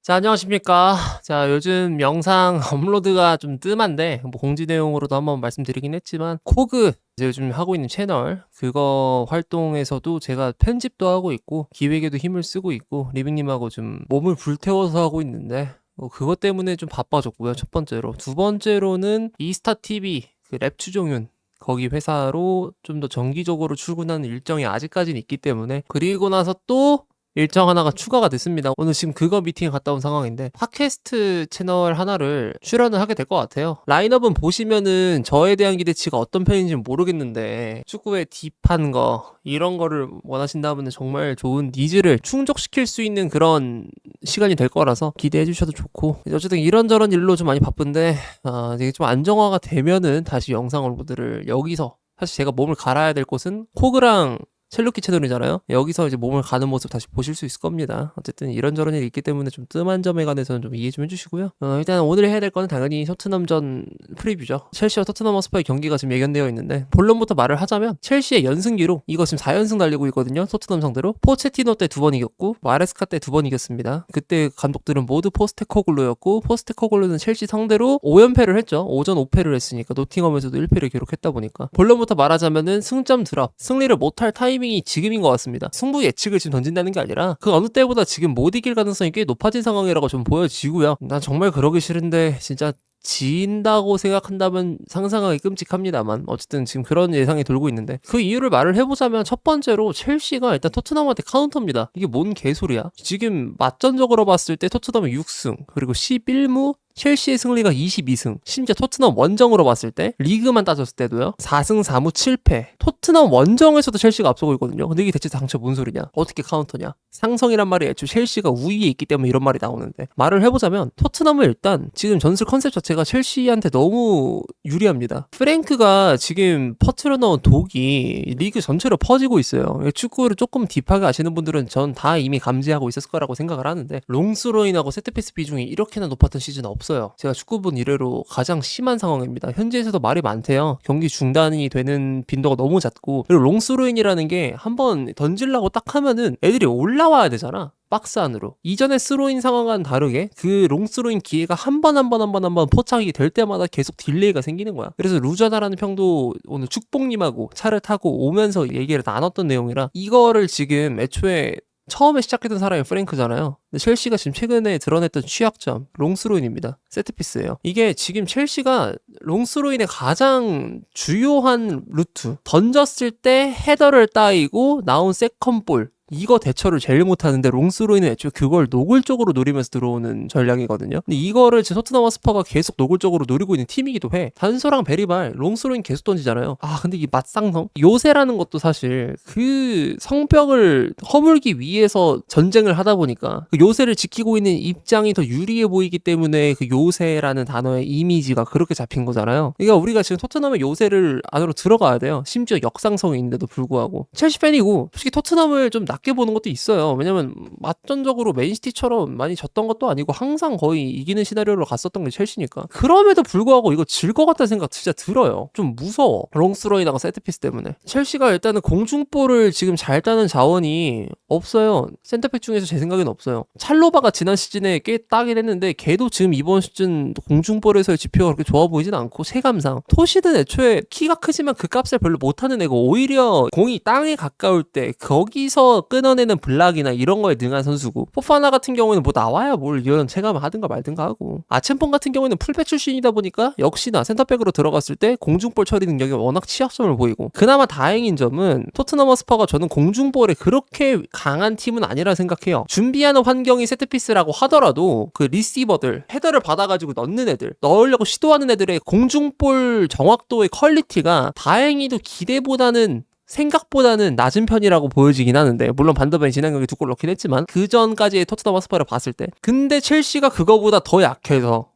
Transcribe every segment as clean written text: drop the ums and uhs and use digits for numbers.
자, 안녕하십니까. 자, 요즘 영상 업로드가 좀 뜸한데, 뭐 공지 내용으로도 한번 말씀드리긴 했지만, 코그, 이제 요즘 하고 있는 채널, 그거 활동에서도 제가 편집도 하고 있고, 기획에도 힘을 쓰고 있고, 리빙님하고 좀 몸을 불태워서 하고 있는데, 그것 때문에 좀 바빠졌고요, 첫 번째로. 두 번째로는 이스타TV, 그 랩 추종윤, 거기 회사로 좀 더 정기적으로 출근하는 일정이 아직까지는 있기 때문에, 그리고 나서 또 일정 하나가 추가가 됐습니다. 오늘 지금 그거 미팅에 갔다 온 상황인데 팟캐스트 채널 하나를 출연을 하게 될 것 같아요. 라인업은 보시면은 저에 대한 기대치가 어떤 편인지는 모르겠는데 축구의 딥한 거 이런 거를 원하신다면 정말 좋은 니즈를 충족시킬 수 있는 그런 시간이 될 거라서 기대해 주셔도 좋고, 어쨌든 이런저런 일로 좀 많이 바쁜데 이게 좀 안정화가 되면은 다시 영상 업로드를 여기서, 사실 제가 몸을 갈아야 될 곳은 코그랑 첼루키 채널이잖아요. 여기서 이제 몸을 가는 모습 다시 보실 수 있을 겁니다. 어쨌든 이런저런 일이 있기 때문에 좀 뜸한 점에 관해서는 좀 이해 좀 해주시고요. 일단 오늘 해야 될 거는 당연히 토트넘전 프리뷰죠. 첼시와 토트넘 허스퍼의 경기가 지금 예견되어 있는데, 본론부터 말을 하자면 첼시의 연승 기록, 이거 지금 4연승 달리고 있거든요. 토트넘 상대로. 포체티노 때 2번 이겼고 마레스카 때 2번 이겼습니다. 그때 감독들은 모두 포스테코글루였고, 포스테코글루는 첼시 상대로 5연패를 했죠. 5전 5패를 했으니까, 노팅엄에서도 1패를 기록했다 보니까. 본론부터 말하자면은 승점 드랍, 승리를 못할 타이밍이 지금인 것 같습니다. 승부 예측을 지금 던진다는 게 아니라 그 어느 때보다 지금 못 이길 가능성이 꽤 높아진 상황이라고 좀 보여지고요. 난 정말 그러기 싫은데 진짜 진다고 생각한다면 상상하기 끔찍합니다만, 어쨌든 지금 그런 예상이 돌고 있는데, 그 이유를 말을 해보자면 첫 번째로 첼시가 일단 토트넘한테 카운터입니다. 이게 뭔 개소리야. 지금 맞전적으로 봤을 때 토트넘은 6승 그리고 11무, 첼시의 승리가 22승, 심지어 토트넘 원정으로 봤을 때 리그만 따졌을 때도요 4승 4무 7패. 토트넘 원정에서도 첼시가 앞서고 있거든요. 근데 이게 대체 당최 뭔 소리냐, 어떻게 카운터냐. 상성이란 말이 애초에 첼시가 우위에 있기 때문에 이런 말이 나오는데, 말을 해보자면 토트넘은 일단 지금 전술 컨셉 자체가 첼시한테 너무 유리합니다. 프랭크가 지금 퍼트려 넣은 독이 리그 전체로 퍼지고 있어요. 축구를 조금 딥하게 아시는 분들은 전 다 이미 감지하고 있었을 거라고 생각을 하는데, 롱스로인하고 세트피스 비중이 이렇게나 높았던 시즌은 없어요. 제가 축구 본 이래로 가장 심한 상황입니다. 현지에서도 말이 많대요. 경기 중단이 되는 빈도가 너무 잦고, 그리고 롱스로인이라는 게 한번 던질라고 딱 하면은 애들이 올라와야 되잖아, 박스 안으로. 이전의 스로인 상황과는 다르게 그 롱스로인 기회가 한 번 포착이 될 때마다 계속 딜레이가 생기는 거야. 그래서 루자다라는 평도 오늘 축복님하고 차를 타고 오면서 얘기를 나눴던 내용이라, 이거를 지금 애초에 처음에 시작했던 사람이 프랭크잖아요. 근데 첼시가 지금 최근에 드러냈던 취약점, 롱스로인입니다. 세트피스예요. 이게 지금 첼시가 롱스로인의 가장 주요한 루트, 던졌을 때 헤더를 따이고 나온 세컨볼, 이거 대처를 제일 못하는데, 롱스로이는 애초에 그걸 노골적으로 노리면서 들어오는 전략이거든요. 근데 이거를 지금 토트넘 허스퍼가 계속 노골적으로 노리고 있는 팀이기도 해. 단소랑 베리발, 롱스로인 계속 던지잖아요. 근데 이 맞상성? 요새라는 것도 사실 그 성벽을 허물기 위해서 전쟁을 하다 보니까 그 요새를 지키고 있는 입장이 더 유리해 보이기 때문에 그 요새라는 단어의 이미지가 그렇게 잡힌 거잖아요. 그러니까 우리가 지금 토트넘의 요새를 안으로 들어가야 돼요. 심지어 역상성이 있는데도 불구하고. 첼시 팬이고 솔직히 토트넘을 좀 낮게 보는 것도 있어요. 왜냐면 맞전적으로 맨시티처럼 많이 졌던 것도 아니고 항상 거의 이기는 시나리오로 갔었던 게 첼시니까. 그럼에도 불구하고 이거 질 것 같다는 생각 진짜 들어요. 좀 무서워. 롱스로이다가 세트피스 때문에. 첼시가 일단은 공중볼을 지금 잘 따는 자원이 없어요. 센터백 중에서 제 생각엔 없어요. 찰로바가 지난 시즌에 꽤 따긴 했는데 걔도 지금 이번 시즌 공중볼에서의 지표가 그렇게 좋아 보이진 않고, 체감상 토시든 애초에 키가 크지만 그 값을 별로 못하는 애고, 오히려 공이 땅에 가까울 때 거기서 끊어내는 블락이나 이런 거에 능한 선수고, 포파나 같은 경우에는 뭐 나와야 뭘 이런 체감을 하든가 말든가 하고, 아첸폰 같은 경우에는 풀백 출신이다 보니까 역시나 센터백으로 들어갔을 때 공중볼 처리 능력이 워낙 취약점을 보이고, 그나마 다행인 점은 토트넘 허스퍼가 저는 공중볼에 그렇게 강한 팀은 아니라 생각해요. 준비하는 환경이 세트피스라고 하더라도 그 리시버들, 헤더를 받아가지고 넣는 애들, 넣으려고 시도하는 애들의 공중볼 정확도의 퀄리티가 다행히도 기대보다는, 생각보다는 낮은 편이라고 보여지긴 하는데, 물론 반더벤이 지난 경기 2골 넣긴 했지만 그 전까지의 토트넘 허스퍼를 봤을 때. 근데 첼시가 그거보다 더 약해서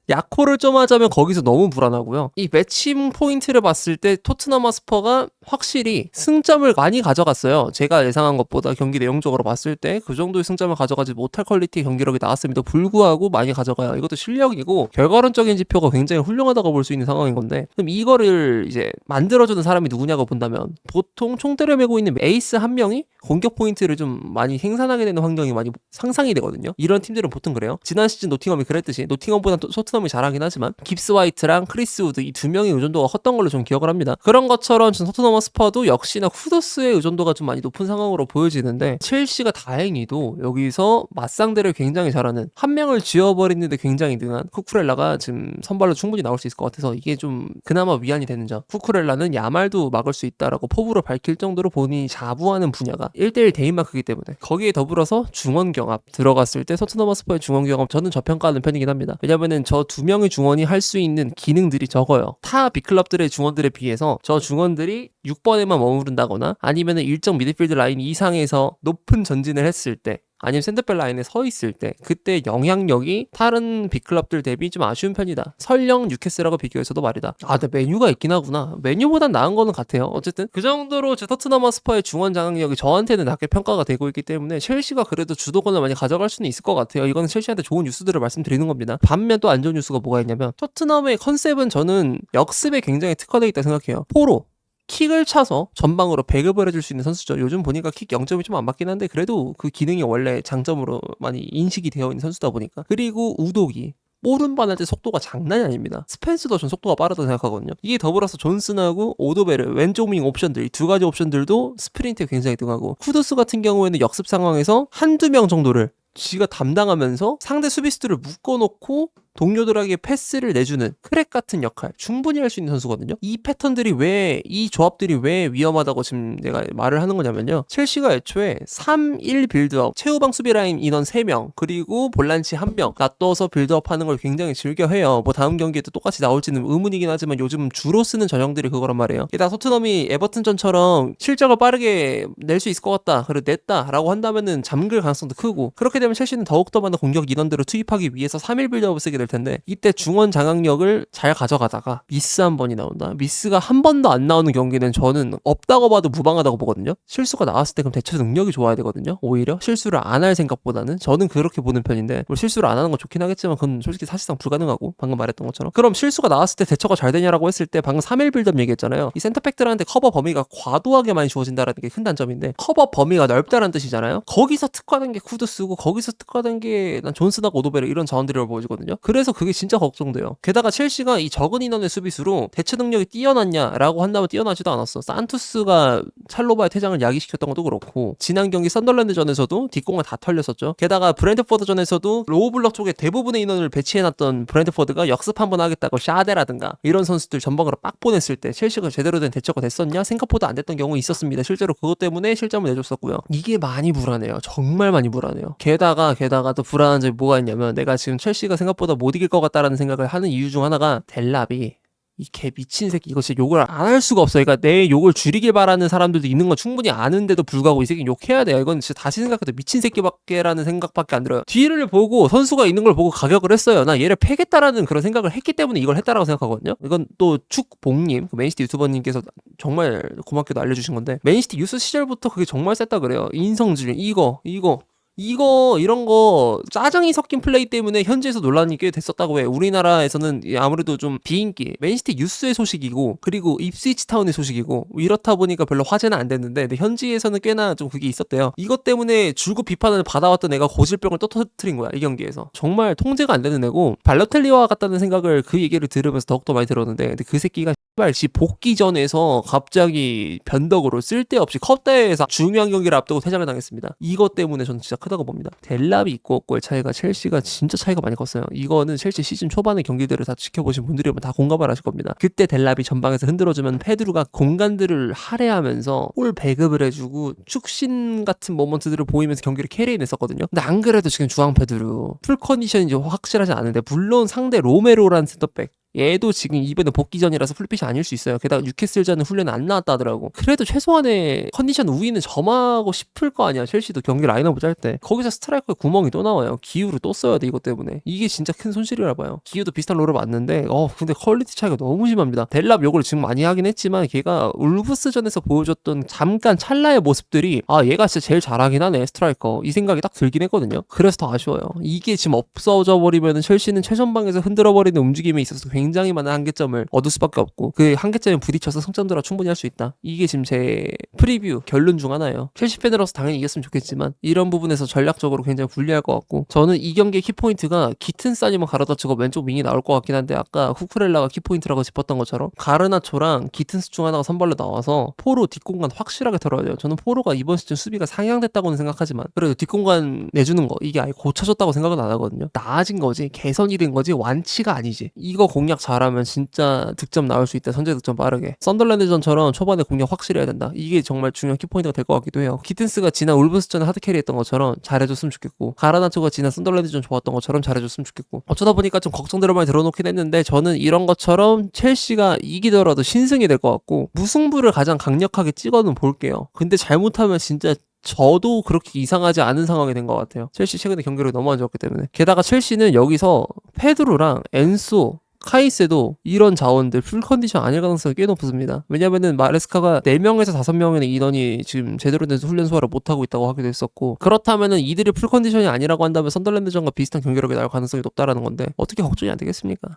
약호를 좀 하자면 거기서 너무 불안하고요. 이 매칭 포인트를 봤을 때 토트넘 허스퍼가 확실히 승점을 많이 가져갔어요. 제가 예상한 것보다 경기 내용적으로 봤을 때 그 정도의 승점을 가져가지 못할 퀄리티의 경기력이 나왔음에도 불구하고 많이 가져가요. 이것도 실력이고 결과론적인 지표가 굉장히 훌륭하다고 볼 수 있는 상황인 건데, 그럼 이거를 이제 만들어주는 사람이 누구냐고 본다면 보통 총대를 메고 있는 에이스 한 명이 공격 포인트를 좀 많이 생산하게 되는 환경이 많이 상상이 되거든요. 이런 팀들은 보통 그래요. 지난 시즌 노팅엄이 그랬듯이, 노팅엄보다 토트넘이 잘하긴 하지만 깁스 화이트랑 크리스 우드 이 두 명의 의존도가 컸던 걸로 좀 기억을 합니다. 그런 것처럼 토트넘 허스퍼도 역시나 쿠더스의 의존도가 좀 많이 높은 상황으로 보여지는데, 첼시가 다행히도 여기서 맞상대를 굉장히 잘하는, 한 명을 지워버리는데 굉장히 능한 쿠쿠렐라가 지금 선발로 충분히 나올 수 있을 것 같아서 이게 좀 그나마 위안이 되는 점. 쿠쿠렐라는 야말도 막을 수 있다라고 포부로 밝힐 정도로 본인이 자부하는 분야가 1대1 대인만 크기 때문에, 거기에 더불어서 중원 경합 들어갔을 때 토트넘 허스퍼의 중원 경합 저는 저평가하는 편이긴 합니다. 왜냐면은 저 두 명의 중원이 할 수 있는 기능들이 적어요. 타 빅클럽들의 중원들에 비해서 저 중원들이 6번에만 머무른다거나 아니면은 일정 미드필드 라인 이상에서 높은 전진을 했을 때, 아니면 센터백 라인에 서 있을 때 그때 영향력이 다른 빅클럽들 대비 좀 아쉬운 편이다. 설령 뉴캐슬하고 비교해서도 말이다. 근데 메뉴가 있긴 하구나. 메뉴보단 나은 거는 같아요. 어쨌든 그 정도로 제 토트넘 허스퍼의 중원 장악력이 저한테는 낮게 평가가 되고 있기 때문에 첼시가 그래도 주도권을 많이 가져갈 수는 있을 것 같아요. 이거는 첼시한테 좋은 뉴스들을 말씀드리는 겁니다. 반면 또 안 좋은 뉴스가 뭐가 있냐면, 토트넘의 컨셉은 저는 역습에 굉장히 특화되어 있다 생각해요. 포로 킥을 차서 전방으로 배급을 해줄 수 있는 선수죠. 요즘 보니까 킥 0점이 좀 안 맞긴 한데 그래도 그 기능이 원래 장점으로 많이 인식이 되어 있는 선수다 보니까. 그리고 우독이 오른발 할 때 속도가 장난이 아닙니다. 스펜스도 전 속도가 빠르다고 생각하거든요. 이게 더불어서 존슨하고 오도베르 왼쪽 윙 옵션들, 이 두 가지 옵션들도 스프린트에 굉장히 등하고, 쿠두스 같은 경우에는 역습 상황에서 한두 명 정도를 지가 담당하면서 상대 수비수들을 묶어놓고 동료들에게 패스를 내주는 크랙 같은 역할 충분히 할 수 있는 선수거든요. 이 패턴들이 이 조합들이 왜 위험하다고 지금 내가 말을 하는 거냐면요, 첼시가 애초에 3-1 빌드업, 최후방 수비 라인 인원 3명 그리고 볼란치 1명 놔둬서 빌드업 하는 걸 굉장히 즐겨 해요. 뭐 다음 경기에도 똑같이 나올지는 의문이긴 하지만 요즘 주로 쓰는 전형들이 그거란 말이에요. 게다가 토트넘이 에버튼전처럼 실적을 빠르게 낼 수 있을 것 같다, 그리고 냈다 라고 한다면은 잠글 가능성도 크고, 그렇게 되면 첼시는 더욱더 많은 공격 인원들을 투입하기 위해서 3-1 빌드업을 쓰게 될 텐데, 이때 중원 장악력을 잘 가져가다가 미스 한 번이 나온다. 미스가 한 번도 안 나오는 경기는 저는 없다고 봐도 무방하다고 보거든요. 실수가 나왔을 때 그럼 대처 능력이 좋아야 되거든요. 오히려 실수를 안 할 생각보다는 저는 그렇게 보는 편인데, 뭐 실수를 안 하는 건 좋긴 하겠지만 그건 솔직히 사실상 불가능하고, 방금 말했던 것처럼. 그럼 실수가 나왔을 때 대처가 잘 되냐라고 했을 때 방금 3-1 빌드업 얘기했잖아요. 이 센터백들한테 커버 범위가 과도하게 많이 주어진다라는 게 큰 단점인데, 커버 범위가 넓다는 뜻이잖아요. 거기서 특화된 게 쿠드스고 거기서 특화된 게 난 존슨하고 오도베르 이런 자원들이라고 보여지거든요. 그래서 그게 진짜 걱정돼요. 게다가 첼시가 이 적은 인원의 수비수로 대처 능력이 뛰어났냐라고 한다면 뛰어나지도 않았어. 산투스가 찰로바의 퇴장을 야기시켰던 것도 그렇고, 지난 경기 썬덜랜드전에서도 뒷공을 다 털렸었죠. 게다가 브랜트포드전에서도 로우블럭 쪽에 대부분의 인원을 배치해놨던 브랜트포드가 역습 한번 하겠다고 샤데라든가 이런 선수들 전방으로 빡 보냈을 때 첼시가 제대로 된 대처가 됐었냐? 생각보다 안 됐던 경우 있었습니다. 실제로 그것 때문에 실점을 내줬었고요. 이게 많이 불안해요. 정말 많이 불안해요. 게다가 또 불안한 점이 뭐가 있냐면, 내가 지금 첼시가 생각보다 못 이길 것 같다라는 생각을 하는 이유 중 하나가 델랍이 이 개 미친 새끼, 이거 진짜 욕을 안 할 수가 없어. 그러니까 내 욕을 줄이길 바라는 사람들도 있는 건 충분히 아는데도 불구하고 이 새끼 욕해야 돼요. 이건 진짜 다시 생각해도 미친 새끼밖에라는 생각밖에 안 들어요. 뒤를 보고 선수가 있는 걸 보고 가격을 했어요. 나 얘를 패겠다라는 그런 생각을 했기 때문에 이걸 했다라고 생각하거든요. 이건 또 축봉님, 맨시티 유튜버님께서 정말 고맙게도 알려주신 건데, 맨시티 유스 시절부터 그게 정말 셌다 그래요. 인성질, 이런 거 짜증이 섞인 플레이 때문에 현지에서 논란이 꽤 됐었다고 해. 우리나라에서는 아무래도 좀 비인기, 맨시티 유스의 소식이고 그리고 입스위치 타운의 소식이고 이렇다 보니까 별로 화제는 안 됐는데, 근데 현지에서는 꽤나 좀 그게 있었대요. 이것 때문에 줄곧 비판을 받아왔던 애가 고질병을 또 터뜨린 거야, 이 경기에서. 정말 통제가 안 되는 애고, 발로텔리와 같다는 생각을 그 얘기를 들으면서 더욱더 많이 들었는데, 근데 그 새끼가 지 복귀전에서 갑자기 변덕으로 쓸데없이 컵대회에서 중요한 경기를 앞두고 퇴장을 당했습니다. 이것 때문에 저는 진짜 크다고 봅니다. 델랍이 있고 없고의 차이가 첼시가 진짜 차이가 많이 컸어요. 이거는 첼시 시즌 초반의 경기들을 다 지켜보신 분들이면 다 공감을 하실 겁니다. 그때 델랍이 전방에서 흔들어주면 페드루가 공간들을 할애하면서 볼 배급을 해주고 축신 같은 모먼트들을 보이면서 경기를 캐리해냈었거든요. 근데 안 그래도 지금 주앙 페드루 풀 컨디션이 확실하지 않은데, 물론 상대 로메로라는 센터백, 얘도 지금 이번에 복귀전이라서 풀핏이 아닐 수 있어요. 게다가 뉴캐슬전은 훈련에 안 나왔다 하더라고. 그래도 최소한의 컨디션 우위는 점하고 싶을 거 아니야. 첼시도 경기 라인업을 짤 때. 거기서 스트라이커에 구멍이 또 나와요. 기우를 또 써야 돼 이것 때문에. 이게 진짜 큰 손실이라 봐요. 기우도 비슷한 롤을 맞는데 근데 퀄리티 차이가 너무 심합니다. 델랍 욕을 지금 많이 하긴 했지만 걔가 울브스전에서 보여줬던 잠깐 찰나의 모습들이 얘가 진짜 제일 잘하긴 하네 스트라이커 이 생각이 딱 들긴 했거든요. 그래서 더 아쉬워요. 이게 지금 없어져 버리면 첼시는 최전방에서 흔들어 버리는 움직임에 있어서 굉장히 많은 한계점을 얻을 수밖에 없고 그 한계점에 부딪혀서 승점도라 충분히 할 수 있다. 이게 지금 제 프리뷰 결론 중 하나예요. 첼시 팬으로서 당연히 이겼으면 좋겠지만 이런 부분에서 전략적으로 굉장히 불리할 것 같고 저는 이 경기의 키포인트가 기튼스 아니면 가르나초가 왼쪽 윙이 나올 것 같긴 한데 아까 후쿠렐라가 키포인트라고 짚었던 것처럼 가르나초랑 기튼스 중 하나가 선발로 나와서 포로 뒷공간 확실하게 털어야 돼요. 저는 포로가 이번 시즌 수비가 상향됐다고는 생각하지만 그래도 뒷공간 내주는 거 이게 아예 고쳐졌다고 생각은 안 하거든요. 나아진 거지 개선이 된 거지 완치가 아니지. 이거 공략 잘하면 진짜 득점 나올 수 있다. 선제 득점 빠르게. 썬더랜드전처럼 초반에 공략 확실해야 된다. 이게 정말 중요한 키포인트가 될 것 같기도 해요. 기튼스가 지난 울브스전에 하드캐리 했던 것처럼 잘해줬으면 좋겠고 가르나초가 지난 썬더랜드전 좋았던 것처럼 잘해줬으면 좋겠고 어쩌다 보니까 좀 걱정들을 많이 들어놓긴 했는데 저는 이런 것처럼 첼시가 이기더라도 신승이 될 것 같고 무승부를 가장 강력하게 찍어는 볼게요. 근데 잘못하면 진짜 저도 그렇게 이상하지 않은 상황이 된 것 같아요. 첼시 최근에 경기력이 너무 안 좋았기 때문에. 게다가 첼시는 여기서 페드로랑 엔소 카이세도 이런 자원들 풀 컨디션 아닐 가능성이 꽤 높습니다. 왜냐면은 마레스카가 4명에서 5명의 인원이 지금 제대로 된 훈련 소화를 못하고 있다고 하기도 했었고 그렇다면은 이들이 풀 컨디션이 아니라고 한다면 선덜랜드전과 비슷한 경기력이 나올 가능성이 높다라는 건데 어떻게 걱정이 안 되겠습니까?